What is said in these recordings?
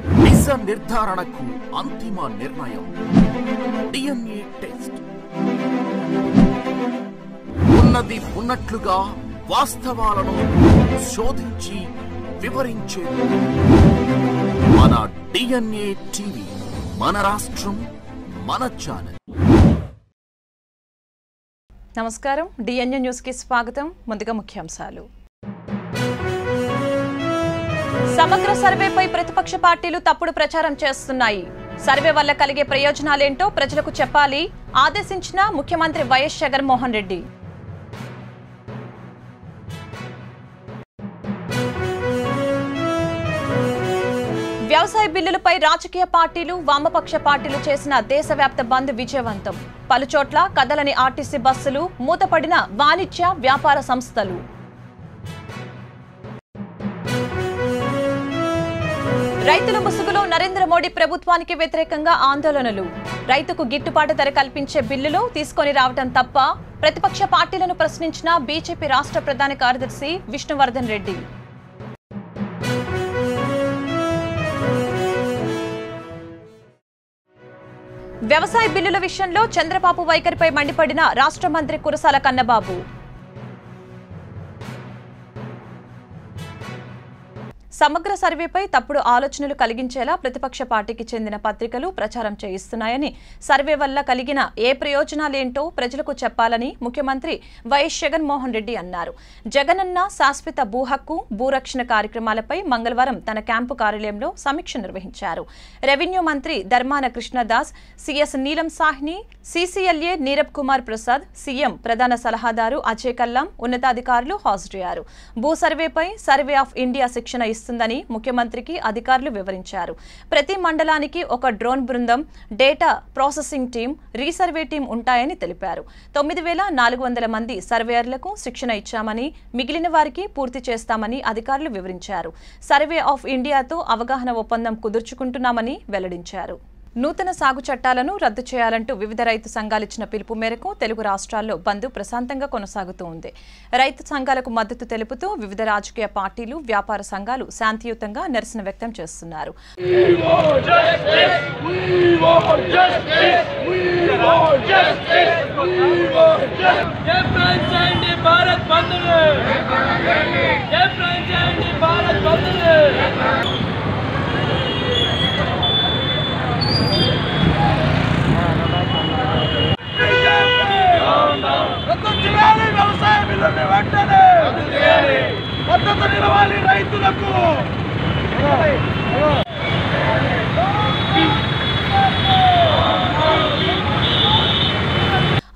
నిజ నిర్ధారణకు అంతిమ నిర్ణయం DNA టెస్ట్. ఉన్నది ఉన్నట్లుగా వాస్తవాలను శోధించి వివరించే మన DNA టీవీ, మన రాష్ట్రం, మన ఛానల్. నమస్కారం, DNA న్యూస్ కి స్వాగతం. ముందుగా ముఖ్యాంశాలు. సమగ్ర సర్వేపై ప్రతిపక్ష పార్టీలు తప్పుడు ప్రచారం చేస్తున్నాయి. సర్వే వల్ల కలిగే ప్రయోజనాలేంటో ప్రజలకు చెప్పాలి ఆదేశించిన ముఖ్యమంత్రి వైఎస్ జగన్మోహన్ రెడ్డి. వ్యవసాయ బిల్లులపై రాజకీయ పార్టీలు, వామపక్ష పార్టీలు చేసిన దేశవ్యాప్త బంద్ విజయవంతం. పలుచోట్ల కదలని ఆర్టీసీ బస్సులు, మూతపడిన వాణిజ్య వ్యాపార సంస్థలు. రైతుల ముసుగులో నరేంద్ర మోడీ ప్రభుత్వానికి వ్యతిరేకంగా ఆందోళనలు. రైతుకు గిట్టుబాటు ధర కల్పించే బిల్లులు తీసుకొని రావడం తప్ప? ప్రతిపక్ష పార్టీలను ప్రశ్నించిన బీజేపీ రాష్ట్ర ప్రధాన కార్యదర్శి విష్ణువర్ధన్ రెడ్డి. వ్యవసాయ బిల్లుల విషయంలో చంద్రబాబు వైఖరిపై మండిపడిన రాష్ట్ర మంత్రి కురసాల కన్నబాబు. సమగ్ర సర్వేపై తప్పుడు ఆలోచనలు కలిగించేలా ప్రతిపక్ష పార్టీకి చెందిన పత్రికలు ప్రచారం చేయిస్తున్నాయని, సర్వే వల్ల కలిగిన ఏ ప్రయోజనాలేంటో ప్రజలకు చెప్పాలని ముఖ్యమంత్రి వైఎస్ జగన్మోహన్ రెడ్డి అన్నారు. జగనన్న శాశ్వత భూ హక్కు, భూరక్షణ కార్యక్రమాలపై మంగళవారం తన క్యాంపు కార్యాలయంలో సమీక్ష నిర్వహించారు. రెవెన్యూ మంత్రి ధర్మాన కృష్ణదాస్, సిఎస్ నీలం సాహ్ని, సిసిఎల్ఏ నీరబ్ కుమార్ ప్రసాద్, సీఎం ప్రధాన సలహాదారు అజయ్ కల్లాం ఉన్నతాధికారులు హాజరయ్యారు. భూ సర్వేపై సర్వే ఆఫ్ ఇండియా శిక్షణ ఇస్తుందని ముఖ్యమంత్రికి అధికారులు వివరించారు. ప్రతి మండలానికి ఒక డ్రోన్ బృందం, data processing team, resurvey team ఉంటాయని తెలిపారు. 9,400 మంది సర్వేయర్లకు శిక్షణ ఇచ్చామని, మిగిలిన వారికి పూర్తి చేస్తామని అధికారులు వివరించారు. సర్వే ఆఫ్ ఇండియాతో అవగాహన ఒప్పందం కుదుర్చుకుంటున్నామని వెల్లడించారు. నూతన సాగు చట్టాలను రద్దు చేయాలంటూ వివిధ రైతు సంఘాలిచ్చిన పిలుపు మేరకు తెలుగు రాష్ట్రాల్లో బంద్ ప్రశాంతంగా కొనసాగుతూ ఉంది. రైతు సంఘాలకు మద్దతు తెలుపుతూ వివిధ రాజకీయ పార్టీలు, వ్యాపార సంఘాలు శాంతియుతంగా నిరసన వ్యక్తం చేస్తున్నారు. వ్యవసాయ బిల్లుని వెంటనే మద్దతు నిలవాలి రైతులకు.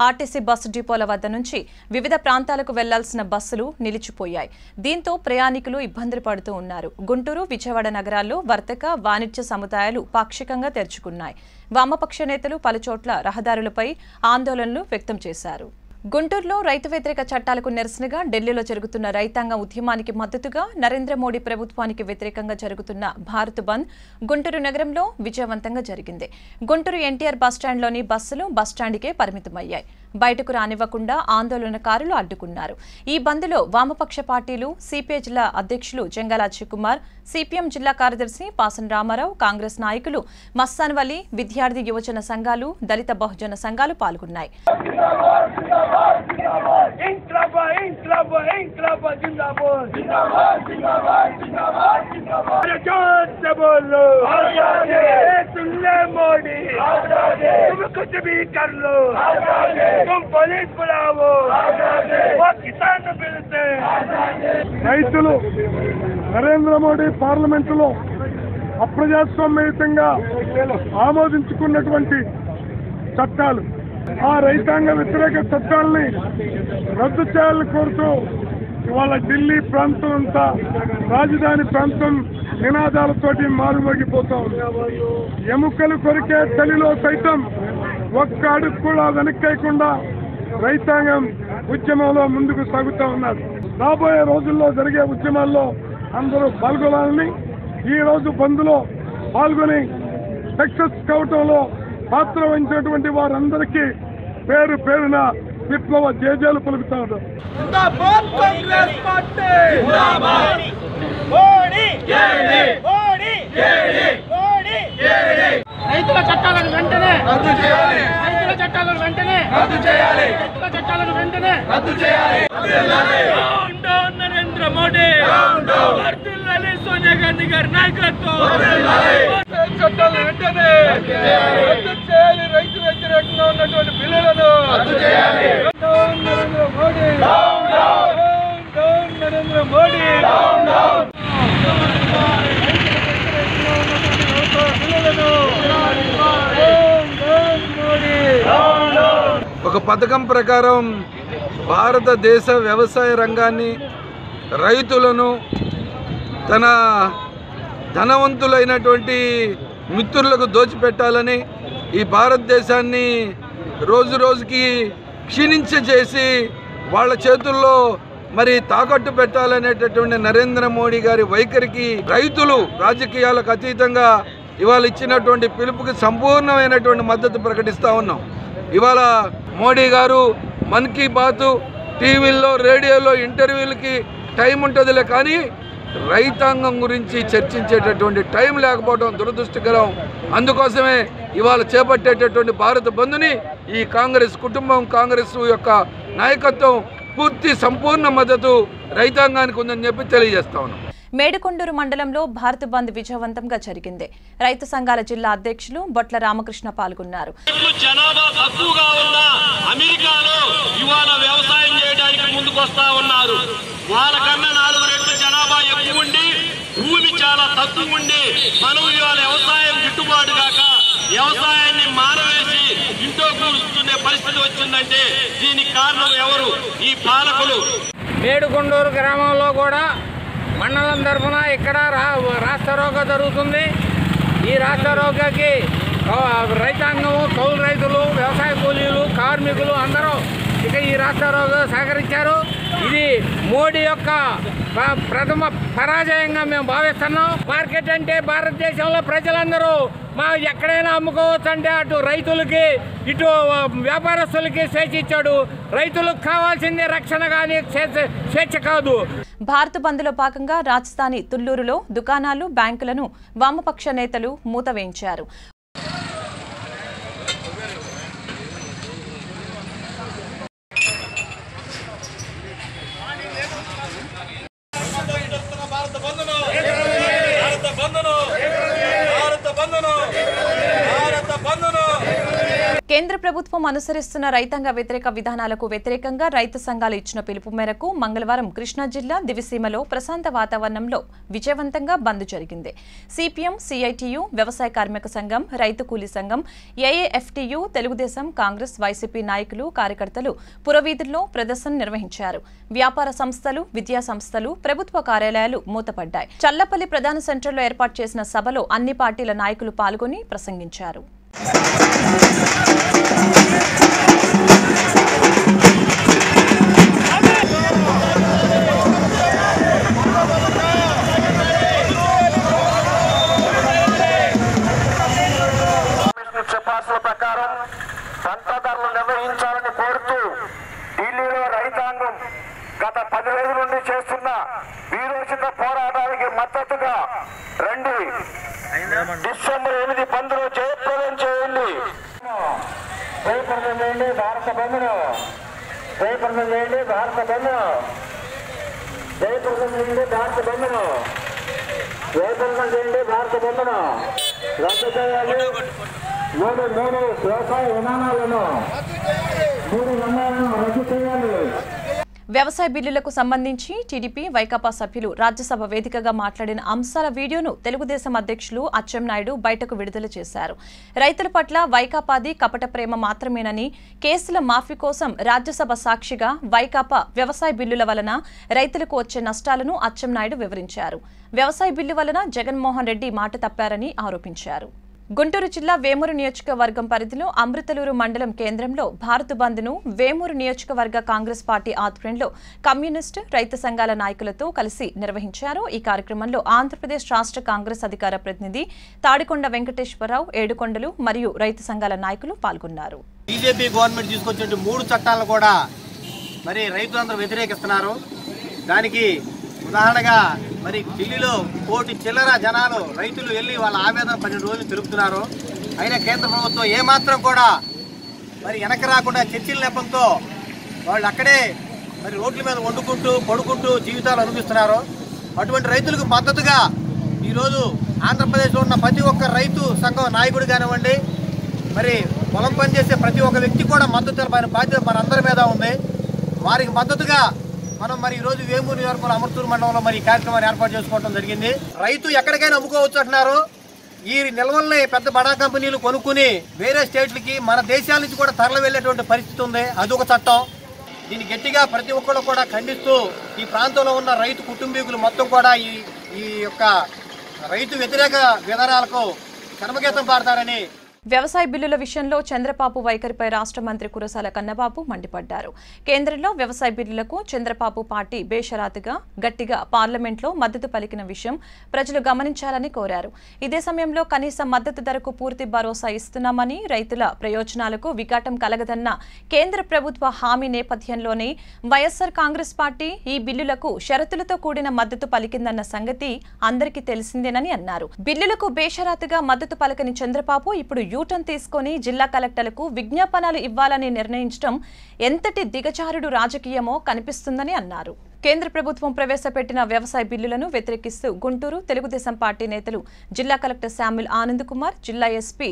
ఆర్టీసీ బస్సు డిపోల వద్ద నుంచి వివిధ ప్రాంతాలకు వెళ్లాల్సిన బస్సులు నిలిచిపోయాయి. దీంతో ప్రయాణికులు ఇబ్బందులు పడుతూ ఉన్నారు. గుంటూరు, విజయవాడ నగరాల్లో వర్తక, వాణిజ్య సముదాయాలు పాక్షికంగా తెరుచుకున్నాయి. వామపక్ష నేతలు పలుచోట్ల రహదారులపై ఆందోళనలు వ్యక్తం చేశారు. గుంటూరులో రైతు వ్యతిరేక చట్టాలకు నిరసనగా ఢిల్లీలో జరుగుతున్న రైతాంగ ఉద్యమానికి మద్దతుగా నరేంద్ర మోడీ ప్రభుత్వానికి వ్యతిరేకంగా జరుగుతున్న భారత్ బంద్ గుంటూరు నగరంలో విజయవంతంగా జరిగింది. గుంటూరు ఎన్టీఆర్ బస్టాండ్లోని బస్సులు బస్టాండ్కే పరిమితమయ్యాయి. బయటకు రానివ్వకుండా ఆందోళనకారులు అడ్డుకున్నారు. ఈ బంద్లో వామపక్ష పార్టీలు, సిపిఐ జిల్లా అధ్యక్షులు జంగాల అజయ్ కుమార్, సిపిఎం జిల్లా కార్యదర్శి పాసన్ రామారావు, కాంగ్రెస్ నాయకులు మస్తాన్ వలి, విద్యార్థి యువజన సంఘాలు, దళిత బహుజన సంఘాలు పాల్గొన్నాయి. రైతులు నరేంద్ర మోడీ పార్లమెంటులో అప్రజాస్వామ్యయుతంగా ఆమోదించుకున్నటువంటి చట్టాలు, ఆ రైతాంగ వ్యతిరేక చట్టాలని రద్దు చేయాలని కోరుతూ ఇవాళ ఢిల్లీ ప్రాంతం అంతా, రాజధాని ప్రాంతం నినాదాలతోటి మారుమోగిపోతా ఉంది. ఎముకలు కొరికే చలిలో సైతం ఒక్క అడుగు కూడా వెనక్కేయకుండా రైతాంగం ఉద్యమంలో ముందుకు సాగుతూ ఉన్నారు. రాబోయే రోజుల్లో జరిగే ఉద్యమాల్లో అందరూ పాల్గొనాలని, ఈ రోజు బంద్లో పాల్గొని సక్సెస్ కావటంలో పాత్ర వహించినటువంటి వారందరికీ పేరు పేరున విప్లవ జేజేలు పలుకుతారు. మోడీ రైతుల చట్టాలను వెంటనే రద్దు చేయాలి. రైతుల చట్టాలను వెంటనే రద్దు చేయాలి. రైతుల చట్టాలను వెంటనే రద్దు చేయాలి. డౌన్ డౌన్ నరేంద్ర మోడీ, వర్ధిల్లాలి సోనియా గాంధీ గారి నాయకత్వం. చట్టాలను వెంటనే రద్దు చేయాలి. రైతు వ్యతిరేకంగా ఉన్నటువంటి బిల్లులను రద్దు చేయాలి. డౌన్ నరేంద్ర మోడీ, డౌన్ నరేంద్ర మోడీ, ఒక పథకం ప్రకారం భారతదేశ వ్యవసాయ రంగాన్ని, రైతులను, తన ధనవంతులైనటువంటి మిత్రులకు దోచిపెట్టాలని, ఈ భారతదేశాన్ని రోజు రోజుకి క్షీణించేసి వాళ్ళ చేతుల్లో మరి తాకట్టు పెట్టాలనేటటువంటి నరేంద్ర మోడీ గారి వైఖరికి రైతులు రాజకీయాలకు అతీతంగా ఇవాళ ఇచ్చినటువంటి పిలుపుకి సంపూర్ణమైనటువంటి మద్దతు ప్రకటిస్తూ ఉన్నాం. ఇవాళ మోడీ గారు మన్ కీ బాత్ టీవీల్లో, రేడియోలో ఇంటర్వ్యూలకి టైం ఉంటుందిలే, కానీ రైతాంగం గురించి చర్చించేటటువంటి టైం లేకపోవడం దురదృష్టకరం. అందుకోసమే ఇవాళ చేపట్టేటటువంటి భారత బంద్ని ఈ కాంగ్రెస్ కుటుంబం, కాంగ్రెస్ యొక్క నాయకత్వం పూర్తి సంపూర్ణ మద్దతు రైతాంగానికి ఉందని చెప్పి తెలియజేస్తా ఉన్నాం. మేడికొండూరు మండలంలో భారత్ బంద్ విజయవంతంగా జరిగింది. రైతు సంఘాల జిల్లా అధ్యక్షులు బొట్ల రామకృష్ణ పాల్గొన్నారు. జనాభా తక్కువగా ఉన్న అమెరికాలో ఇవాళ వ్యవసాయం చేయడానికి ముందుకొస్తా ఉన్నారు. వాళ్ళకన్నా 4 రెట్లు జనాభా ఎక్కువ ఉండి భూమి చాలా తక్కువ ఉండి మనం ఇవాళ వ్యవసాయం గిట్టుబాటు కాక వ్యవసాయాన్ని మానవేసి ఇంట్లో కూర్చునే పరిస్థితి వచ్చిందంటే దీనికి కారణం ఎవరు? ఈ పాలకులు. మేడుకొండూరు గ్రామంలో కూడా మండలం తరఫున ఇక్కడ రాస్తారోకో జరుగుతుంది. ఈ రాస్తారోకోకి రైతాంగము, కౌలు రైతులు, వ్యవసాయ కూలీలు, కార్మికులు అందరూ ఇక ఈ రాస్తారోకో సహకరించారు. ఇది మోడీ యొక్క ప్రథమ పరాజయంగా మేము భావిస్తున్నాం. మార్కెట్ అంటే భారతదేశంలో ప్రజలందరూ ఎక్కడైనా అమ్ముకోవచ్చు అంటే అటు రైతులకి ఇటు వ్యాపారస్తులకి స్వేచ్ఛ ఇచ్చాడు. రైతులకు కావాల్సింది రక్షణ కానీ స్వేచ్ఛ కాదు. భారత్ బంద్లో భాగంగా రాజధాని తుళ్లూరులో దుకాణాలు, బ్యాంకులను వామపక్ష నేతలు మూతవేయించారు. కేంద్ర ప్రభుత్వం అనుసరిస్తున్న రైతాంగ వ్యతిరేక విధానాలకు వ్యతిరేకంగా రైతు సంఘాలు ఇచ్చిన పిలుపు మేరకు మంగళవారం కృష్ణా జిల్లా దివిసీమలో ప్రశాంత వాతావరణంలో విజయవంతంగా బంద్ జరిగింది. సిపిఎం, సిఐటియు, వ్యవసాయ కార్మిక సంఘం, రైతు కూలీ సంఘం, ఏఏఎఫ్టియు, తెలుగుదేశం, కాంగ్రెస్, వైసీపీ నాయకులు, కార్యకర్తలు పురవీధుల్లో ప్రదర్శన నిర్వహించారు. వ్యాపార సంస్థలు, విద్యా సంస్థలు, ప్రభుత్వ కార్యాలయాలు మూతపడ్డాయి. చల్లపల్లి ప్రధాన సెంటర్లో ఏర్పాటు చేసిన సభలో అన్ని పార్టీల నాయకులు పాల్గొని ప్రసంగించారు. సిఫార్సుల ప్రకారం పంట ధరలు నిర్వహించాలని కోరుతూ ఢిల్లీలో రైతాంగం గత 10 రోజుల నుండి చేస్తున్న వీరోచిత పోరాటానికి మద్దతుగా రండి. డిసెంబర్ 8 బంద్ను జయప్రదం చేయండి. జయప్రదం చేయండి భారత బంద్ను. జయప్రదం చేయండి భారత బంద్ను. జయప్రదం చేయండి భారత బంద్ను. జయప్రదం చేయండి భారత బంద్ను. రద్దు చేయాలి. మూడు వ్యవసాయ విధానాలను రద్దు చేయాలి. వ్యవసాయ బిల్లులకు సంబంధించి టీడీపీ, వైకాపా సభ్యులు రాజ్యసభ వేదికగా మాట్లాడిన అంశాల వీడియోను తెలుగుదేశం అధ్యక్షులు అచ్చెన్నాయుడు బయటకు విడుదల చేశారు. రైతుల పట్ల వైకాపాది కపట ప్రేమ మాత్రమేనని, కేసుల మాఫీ కోసం రాజ్యసభ సాక్షిగా వైకాపా వ్యవసాయ బిల్లుల వలన రైతులకు వచ్చే నష్టాలను అచ్చెన్నాయుడు వివరించారు. వ్యవసాయ బిల్లు వలన జగన్మోహన్ రెడ్డి మాట తప్పారని ఆరోపించారు. గుంటూరు జిల్లా వేమూరు నియోజకవర్గం పరిధిలో అమృతలూరు మండలం కేంద్రంలో భారత్ బంద్ను వేమూరు నియోజకవర్గ కాంగ్రెస్ పార్టీ ఆధ్వర్యంలో కమ్యూనిస్టు, రైతు సంఘాల నాయకులతో కలిసి నిర్వహించారు. ఈ కార్యక్రమంలో ఆంధ్రప్రదేశ్ రాష్ట్ర కాంగ్రెస్ అధికార ప్రతినిధి తాడికొండ వెంకటేశ్వరరావు, ఏడుకొండలు మరియు రైతు సంఘాల నాయకులు పాల్గొన్నారు. బీజేపీ గవర్నమెంట్ తీసుకొచ్చే 3 చట్టాలను కూడా మరి రైతులందరూ వ్యతిరేకిస్తున్నారు. దానికి ఉదాహరణగా మరి ఢిల్లీలో 1 కోటి చిల్లర జనాలు రైతులు వెళ్ళి వాళ్ళ ఆవేదన 12 రోజులు తెలుపుతున్నారు. అయినా కేంద్ర ప్రభుత్వం ఏమాత్రం కూడా మరి వెనక రాకుండా చర్చల నెపంతో వాళ్ళు అక్కడే మరి రోడ్ల మీద వండుకుంటూ పడుకుంటూ జీవితాలు అనుభవిస్తున్నారు. అటువంటి రైతులకు మద్దతుగా ఈరోజు ఆంధ్రప్రదేశ్లో ఉన్న ప్రతి ఒక్క రైతు సంఘం నాయకుడు కానివ్వండి, మరి పొలం పనిచేసే ప్రతి ఒక్క వ్యక్తి కూడా మద్దతు తెలపాల్సిన బాధ్యత మనందరి మీద ఉంది. వారికి మద్దతుగా మనం మరి ఈరోజు వేమూరు నియోజకవర్గం అమర్తూరు మండలంలో మరి ఈ కార్యక్రమాన్ని ఏర్పాటు చేసుకోవడం జరిగింది. రైతు ఎక్కడికైనా అమ్ముకోవచ్చు అంటున్నారు. ఈ నిల్వల్ని పెద్ద బడా కంపెనీలు కొనుక్కుని వేరే స్టేట్లకి మన దేశాల నుంచి కూడా తరలి వెళ్ళేటువంటి పరిస్థితి ఉంది. అదొక చట్టం. దీన్ని గట్టిగా ప్రతి ఒక్కరు కూడా ఖండిస్తూ ఈ ప్రాంతంలో ఉన్న రైతు కుటుంబీకులు మొత్తం కూడా ఈ యొక్క రైతు వ్యతిరేక విధానాలకు కర్మగీతం పాడతారని. వ్యవసాయ బిల్లుల విషయంలో చంద్రబాబు వైఖరిపై రాష్ట్ర మంత్రి కురసాల కన్నబాబు మండిపడ్డారు. కేంద్రంలో వ్యవసాయ బిల్లులకు చంద్రబాబు పార్టీ బేషరాతుగా గట్టిగా పార్లమెంట్లో మద్దతు పలికిన విషయం ప్రజలు గమనించాలని కోరారు. ఇదే సమయంలో కనీస మద్దతు ధరకు పూర్తి భరోసా ఇస్తున్నామని, రైతుల ప్రయోజనాలకు విఘాతం కలగదన్న కేంద్ర ప్రభుత్వ హామీ నేపథ్యంలోనే వైఎస్సార్ కాంగ్రెస్ పార్టీ ఈ బిల్లులకు షరతులతో కూడిన మద్దతు పలికిందన్న సంగతి అందరికీ తెలిసిందేనని అన్నారు. బిల్లులకు బేషరాతుగా మద్దతు పలకని చంద్రబాబు ఇప్పుడు యూటర్న్ తీసుకొని జిల్లా కలెక్టర్లకు విజ్ఞాపనలు ఇవ్వాలని నిర్ణయించడం ఎంతటి దిగజారుడు రాజకీయమో కనిపిస్తుందని అన్నారు. కేంద్ర ప్రభుత్వం ప్రవేశపెట్టిన వ్యవసాయ బిల్లులను వ్యతిరేకిస్తూ గుంటూరు తెలుగుదేశం పార్టీ నేతలు జిల్లా కలెక్టర్ శామ్యుల్ ఆనంద్ కుమార్, జిల్లా ఎస్పీ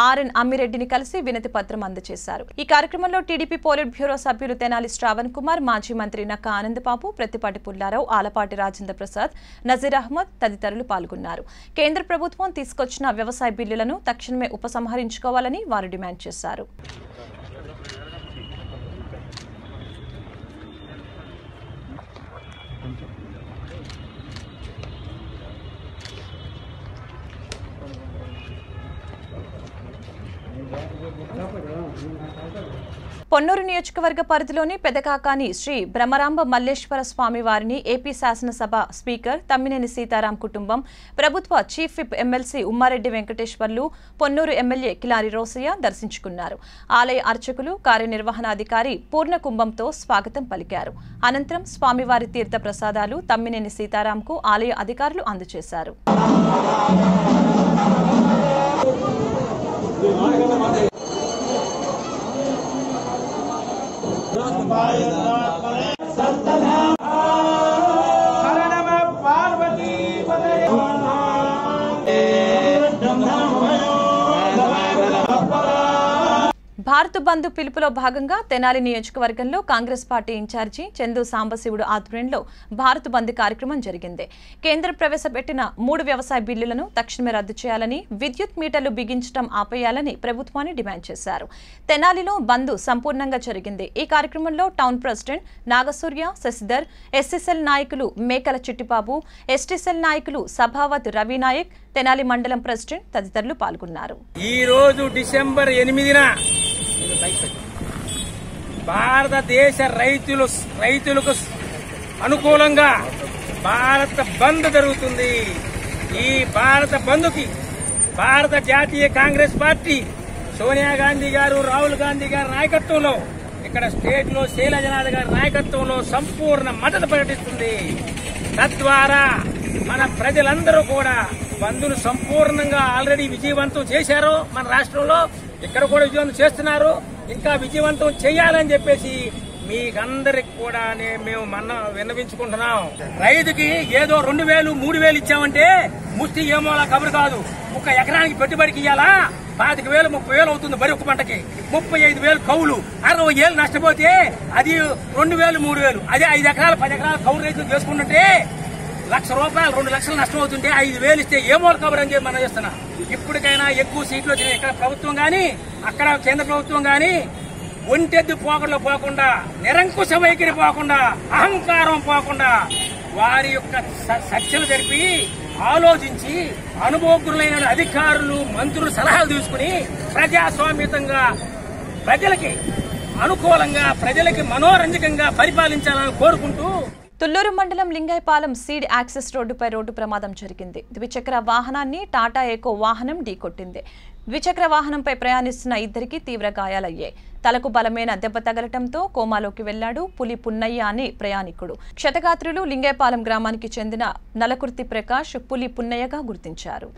ఆర్ఎన్ అమ్మిరెడ్డిని కలిసి వినతి పత్రం అందజేశారు. ఈ కార్యక్రమంలో టీడీపీ పోలిట్ బ్యూరో సభ్యులు తెనాలి శ్రావణ్ కుమార్, మాజీ మంత్రి నక్కా ఆనందబాబు, ప్రత్తిపాటి పుల్లారావు, ఆలపాటి రాజేంద్ర ప్రసాద్, నజీర్ అహ్మద్ తదితరులు పాల్గొన్నారు. కేంద్ర ప్రభుత్వం తీసుకొచ్చిన వ్యవసాయ బిల్లులను తక్షణమే ఉపసంహరించుకోవాలని వారు డిమాండ్ చేశారు. పొన్నూరు నియోజకవర్గ పరిధిలోని పెదకాకాని శ్రీ బ్రహ్మరాంబ మల్లేశ్వర స్వామి వారిని ఏపీ శాసనసభ స్పీకర్ తమ్మినేని సీతారాం కుటుంబం, ప్రభుత్వ chief whip MLC Ummareddy Venkateswarlu, Ponnuru MLA Kilari Rosaiah దర్శించుకున్నారు. ఆలయ అర్చకులు, కార్యనిర్వహణాధికారి పూర్ణకుంభంతో స్వాగతం పలికారు. అనంతరం స్వామివారి తీర్థ ప్రసాదాలు తమ్మినేని సీతారాంకు ఆలయ అధికారులు అందజేశారు. భారత్ బంద్ పిలుపులో భాగంగా తెనాలి నియోజకవర్గంలో కాంగ్రెస్ పార్టీ ఇన్ఛార్జి చందు సాంబశివుడు ఆధ్వర్యంలో భారత్ బంద్ కార్యక్రమం జరిగింది. కేంద్రం ప్రవేశపెట్టిన 3 వ్యవసాయ బిల్లులను తక్షణమే రద్దు చేయాలని, విద్యుత్ మీటర్లు బిగించడం ఆపేయాలని ప్రభుత్వాన్ని డిమాండ్ చేశారు. తెనాలిలో బంద్ సంపూర్ణంగా జరిగింది. ఈ కార్యక్రమంలో town president Nagasurya, Sasidhar, SC cell నాయకులు మేకల చిట్టిబాబు, ఎస్టీసెల్ నాయకులు సభావత్ రవినాయక్, తెనాలి మండలం ప్రెసిడెంట్ తదితరులు పాల్గొన్నారు. ఈ రోజు డిసెంబర్ 8న భారతదేశ రైతులకు అనుకూలంగా భారత బంద్ జరుగుతుంది. ఈ భారత బంద్కి భారత జాతీయ కాంగ్రెస్ పార్టీ సోనియా గాంధీ గారు, రాహుల్ గాంధీ గారి నాయకత్వంలో, ఇక్కడ స్టేట్ లో శైలజనాథ్ గారి నాయకత్వంలో సంపూర్ణ మద్దతు ప్రకటిస్తుంది. తద్వారా మన ప్రజలందరూ కూడా బంద్ను సంపూర్ణంగా ఆల్రెడీ విజయవంతం చేశారు. మన రాష్ట్రంలో ఇక్కడ కూడా విజయవంతం చేస్తున్నారు. ఇంకా విజయవంతం చేయాలని చెప్పేసి మీకందరికి కూడా మేము విన్నవించుకుంటున్నాం. రైతుకి ఏదో 2000, 3000 ఇచ్చామంటే ముష్టి ఏమోలా కబురు కాదు. 1 ఎకరానికి పెట్టుబడికి ఇవ్వాలా 25,000, 30,000 అవుతుంది. బరి ఒక పంటకి 35,000 కౌలు, 60,000 నష్టపోతే అది 2,000, 3,000. అదే 5 ఎకరాలు 10 ఎకరాలు కౌలు రైతులు చేసుకుంటుంటే ₹1,00,000, 2 లక్షలు నష్టం అవుతుంటే 5,000 ఇస్తే ఏమోల కబురు అని చెప్పి మనం చేస్తున్నాం. ఇప్పటికైనా ఎక్కువ సీట్లు వచ్చినాయి. ఇక్కడ ప్రభుత్వం గాని, అక్కడ కేంద్ర ప్రభుత్వం గాని ఒంటెద్దు పోకడలో పోకుండా, నిరంకుశ వైఖరి పోకుండా, అహంకారం పోకుండా వారి యొక్క చర్చలు జరిపి ఆలోచించి అనుభవజ్ఞులైన అధికారులు, మంత్రులు సలహాలు తీసుకుని ప్రజాస్వామ్యతంగా ప్రజలకి అనుకూలంగా, ప్రజలకి మనోరంజకంగా పరిపాలించాలని కోరుకుంటూ. తుళ్లూరు మండలం లింగైపాలెం సీడ్ యాక్సెస్ రోడ్డుపై రోడ్డు ప్రమాదం జరిగింది. ద్విచక్ర వాహనాన్ని టాటా ఏకో వాహనం ఢీకొట్టింది. ద్విచక్ర వాహనంపై ప్రయాణిస్తున్న ఇద్దరికి తీవ్ర గాయాలయ్యాయి. తలకు బలమైన దెబ్బ తగలటంతో కోమాలోకి వెళ్లాడు పులి పున్నయ్య అనే ప్రయాణికుడు. క్షతగాత్రులు లింగేపాలెం గ్రామానికి చెందిన నలకుర్తి ప్రకాష్ పులి పున్నయ్యగా గుర్తించారు.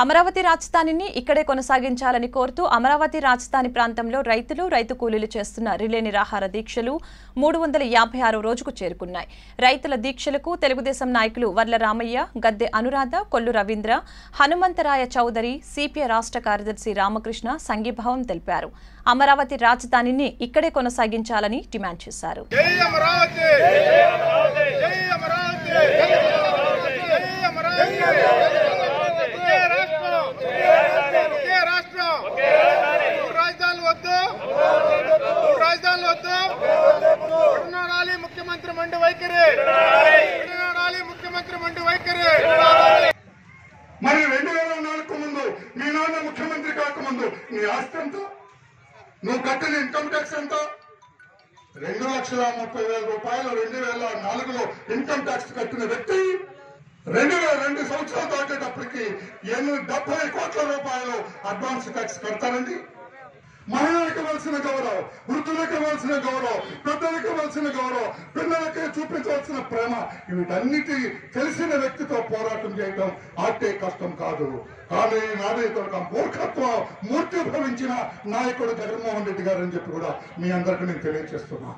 అమరావతి రాజధానిని ఇక్కడే కొనసాగించాలని కోరుతూ అమరావతి రాజధాని ప్రాంతంలో రైతులు రైతు కూలీలు చేస్తున్న రిలే నిరాహార దీక్షలు 356 రోజుకు చేరుకున్నాయి. రైతుల దీక్షలకు తెలుగుదేశం నాయకులు వర్ల రామయ్య, గద్దె అనురాధ, కొల్లు రవీంద్ర, హనుమంతరాయ చౌదరి, సిపిఐ రాష్ట్ర కార్యదర్శి రామకృష్ణ సంఘీభావం తెలిపారు. అమరావతి రాజధానిని ఇక్కడే కొనసాగించాలని డిమాండ్ చేశారు. ముఖ్యమంత్రి మండి వైఖరి మరి 2004 ముందు మీ నాన్న ముఖ్యమంత్రి కాకముందు నీ ఆస్తి ఎంత, నువ్వు కట్టిన ఇన్కమ్ ట్యాక్స్ ఎంత? 2,30,000 రూపాయలు 2004లో ఇన్కమ్ ట్యాక్స్ కట్టిన వ్యక్తి 2002 సంవత్సరాలు దాటేటప్పటికి 70 కోట్ల రూపాయలు అడ్వాన్స్ ట్యాక్స్ కడతారండి. మహిళలకు ఇవ్వాల్సిన గౌరవం, వృద్ధులకు ఇవ్వాల్సిన గౌరవం, పెద్దలకు ఇవ్వాల్సిన గౌరవం, పిల్లలకి చూపించవలసిన ప్రేమ, వీటన్నిటి తెలిసిన వ్యక్తితో పోరాటం చేయడం ఆటే కష్టం కాదు. కానీ నాదేతో మూర్ఖత్వం మూర్తి భవించిన నాయకుడు జగన్మోహన్ రెడ్డి గారు అని చెప్పి కూడా మీ అందరికీ నేను తెలియజేస్తున్నా.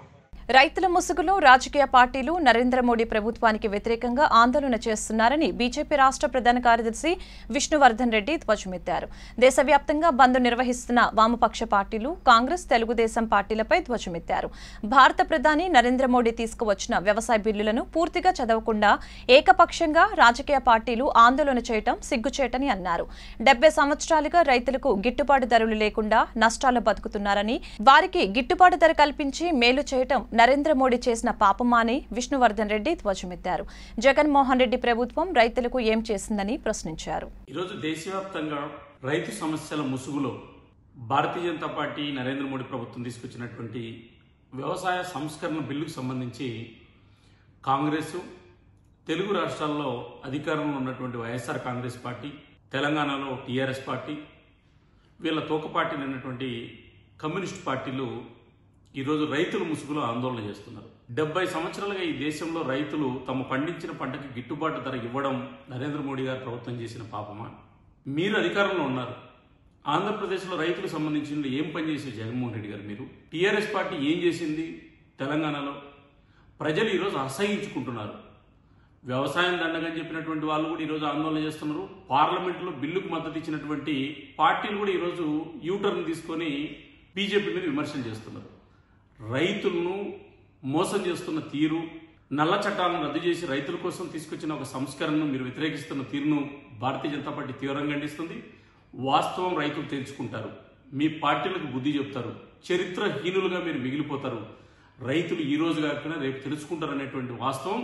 రైతుల ముసుగులో రాజకీయ పార్టీలు నరేంద్ర మోడీ ప్రభుత్వానికి వ్యతిరేకంగా ఆందోళన చేస్తున్నారని బీజేపీ రాష్ట్ర ప్రధాన కార్యదర్శి విష్ణువర్ధన్ రెడ్డి ధ్వజమెత్తారు. దేశవ్యాప్తంగా బంద్ నిర్వహిస్తున్న వామపక్ష పార్టీలు కాంగ్రెస్, తెలుగుదేశం పార్టీలపై ధ్వజమెత్తారు. భారత ప్రధాని నరేంద్ర మోడీ తీసుకువచ్చిన వ్యవసాయ బిల్లులను పూర్తిగా చదవకుండా ఏకపక్షంగా రాజకీయ పార్టీలు ఆందోళన చేయడం సిగ్గుచేటని అన్నారు. 70 సంవత్సరాలుగా రైతులకు గిట్టుబాటు ధరలు లేకుండా నష్టాలు బతుకుతున్నారని, వారికి గిట్టుబాటు ధర కల్పించి మేలు చేయడం నరేంద్ర మోడీ చేసిన పాపమాని విష్ణువర్ధన్ రెడ్డి ధ్వజమెత్తారు. జగన్మోహన్ రెడ్డి ప్రభుత్వం రైతులకు ఏం చేసిందని ప్రశ్నించారు. ఈరోజు దేశవ్యాప్తంగా రైతు సమస్యల ముసుగులో భారతీయ జనతా పార్టీ నరేంద్ర మోడీ ప్రభుత్వం తీసుకొచ్చినటువంటి వ్యవసాయ సంస్కరణ బిల్లుకు సంబంధించి కాంగ్రెస్, తెలుగు రాష్ట్రాల్లో అధికారంలో ఉన్నటువంటి వైఎస్ఆర్ కాంగ్రెస్ పార్టీ, తెలంగాణలో టీఆర్ఎస్ పార్టీ, వీళ్ళ తోక పార్టీలు అయినటువంటి కమ్యూనిస్ట్ పార్టీలు ఈరోజు రైతుల ముసుగులో ఆందోళన చేస్తున్నారు. 70 సంవత్సరాలుగా ఈ దేశంలో రైతులు తమ పండించిన పంటకి గిట్టుబాటు ధర ఇవ్వడం నరేంద్ర మోడీ గారు ప్రభుత్వం చేసిన పాపమా? మీరు అధికారంలో ఉన్నారు. ఆంధ్రప్రదేశ్లో రైతులకు సంబంధించిన ఏం పనిచేసారు జగన్మోహన్ రెడ్డి గారు? మీరు టీఆర్ఎస్ పార్టీ ఏం చేసింది తెలంగాణలో? ప్రజలు ఈరోజు అసహించుకుంటున్నారు. వ్యవసాయం దండగని చెప్పినటువంటి వాళ్ళు కూడా ఈరోజు ఆందోళన చేస్తున్నారు. పార్లమెంట్లో బిల్లుకు మద్దతు ఇచ్చినటువంటి పార్టీలు కూడా ఈరోజు యూటర్న్ తీసుకొని బీజేపీ మీద విమర్శలు చేస్తున్నారు. రైతులను మోసం చేస్తున్న తీరు, నల్ల చట్టాలను రద్దు చేసి రైతుల కోసం తీసుకొచ్చిన ఒక సంస్కరణను మీరు వ్యతిరేకిస్తున్న తీరును భారతీయ జనతా పార్టీ తీవ్రంగా ఖండిస్తుంది. వాస్తవం రైతులు తెలుసుకుంటారు, మీ పార్టీలకు బుద్ధి చెప్తారు, చరిత్రహీనులుగా మీరు మిగిలిపోతారు. రైతులు ఈ రోజు కాకుండా రేపు తెలుసుకుంటారు అనేటువంటి వాస్తవం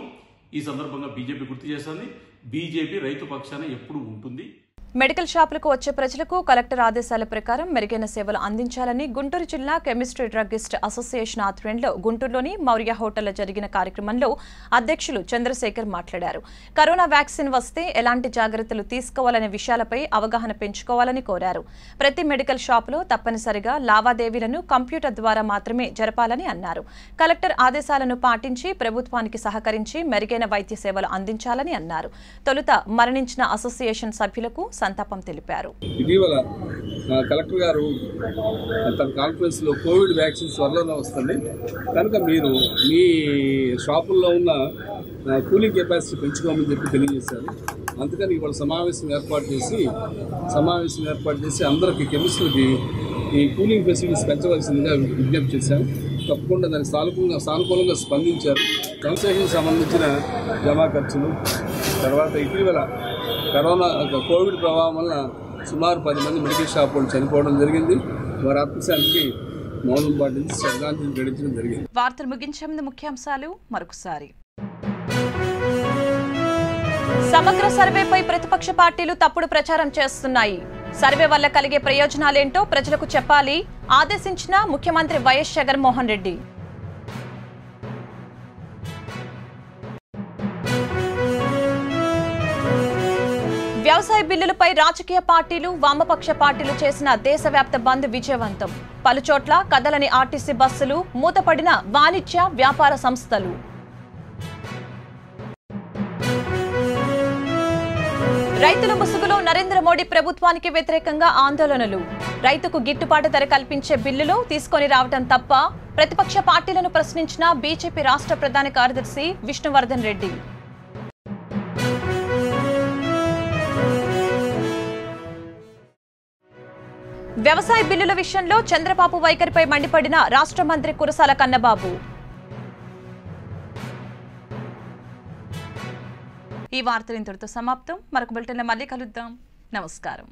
ఈ సందర్భంగా బీజేపీ గుర్తు చేస్తుంది. బీజేపీ రైతు పక్షాన ఎప్పుడు ఉంటుంది. మెడికల్ షాపులకు వచ్చే ప్రజలకు కలెక్టర్ ఆదేశాల ప్రకారం మెరుగైన సేవలు అందించాలని గుంటూరు జిల్లా కెమిస్ట్రీ డ్రగ్గిస్ట్ అసోసియేషన్ ఆధ్వర్యంలో గుంటూరులోని మౌర్య హోటల్లో జరిగిన కార్యక్రమంలో అధ్యక్షులు చంద్రశేఖర్ మాట్లాడారు. కరోనా వ్యాక్సిన్ వస్తే ఎలాంటి జాగ్రత్తలు తీసుకోవాలనే విషయాలపై అవగాహన పెంచుకోవాలని కోరారు. ప్రతి మెడికల్ షాపులో తప్పనిసరిగా లావాదేవీలను కంప్యూటర్ ద్వారా మాత్రమే జరపాలని అన్నారు. కలెక్టర్ ఆదేశాలను పాటించి ప్రభుత్వానికి సహకరించి మెరుగైన వైద్య సేవలు అందించాలని అన్నారు. తొలుత మరణించిన అసోసియేషన్ సభ్యులకు సంతాపం తెలిపారు. ఇటీవల కలెక్టర్ గారు తన కాన్ఫరెన్స్ లో కోవిడ్ వ్యాక్సిన్స్ త్వరలోనే వస్తుంది కనుక మీరు మీ షాపుల్లో ఉన్న కూలింగ్ కెపాసిటీ పెంచుకోమని చెప్పి తెలియజేశారు. అందుకని ఇవాళ సమావేశం ఏర్పాటు చేసి అందరికీ కెమిస్ట్రీకి ఈ కూలింగ్ ఫెసిలిటీస్ పెంచవలసిందిగా విజ్ఞప్తి చేశాం. తప్పకుండా దానికి సానుకూలంగా స్పందించారు. కన్సెషన్కి సంబంధించిన జమా ఖర్చులు, తర్వాత ఇటీవల కోవిడ్ ప్రభావం వల్ల సుమారు 10 మంది మెడికల్ షాప్ వాళ్ళు చనిపోవడం జరిగింది. వారి ఆత్మశాంతికి మౌనం పాటించి శ్రద్ధాంజలి ఘటించడం జరిగింది. వార్తలు ముగించే ముందు ముఖ్యాంశాలు మరొకసారి. సమగ్ర సర్వేపై ప్రతిపక్ష పార్టీలు తప్పుడు ప్రచారం చేస్తున్నాయి. సర్వే వల్ల కలిగే ప్రయోజనాలేంటో ప్రజలకు చెప్పాలి ఆదేశించిన ముఖ్యమంత్రి వైఎస్ జగన్మోహన్ రెడ్డి. వ్యవసాయ బిల్లులపై రాజకీయ పార్టీలు వామపక్ష పార్టీలు చేసిన దేశవ్యాప్త బంద్ విజయవంతం. పలుచోట్ల కదలని ఆర్టీసీ బస్సులు, మూతపడిన వాణిజ్య వ్యాపార సంస్థలు. రైతుల ముసుగులో నరేంద్ర మోడీ ప్రభుత్వానికి వ్యతిరేకంగా ఆందోళనలు. రైతుకు గిట్టుబాటు ధర కల్పించే బిల్లులు తీసుకొని రావడం తప్ప? ప్రతిపక్ష పార్టీలను ప్రశ్నించిన బీజేపీ రాష్ట్ర ప్రధాన కార్యదర్శి విష్ణువర్ధన్ రెడ్డి. వ్యవసాయ బిల్లుల విషయంలో చంద్రబాబు వైఖరిపై మండిపడిన రాష్ట్ర మంత్రి కురసాల కన్నబాబు. ఈ వార్తలు ఇంతటితో సమాప్తం. మరొక బులెటిన్లో మళ్ళీ కలుద్దాం. నమస్కారం.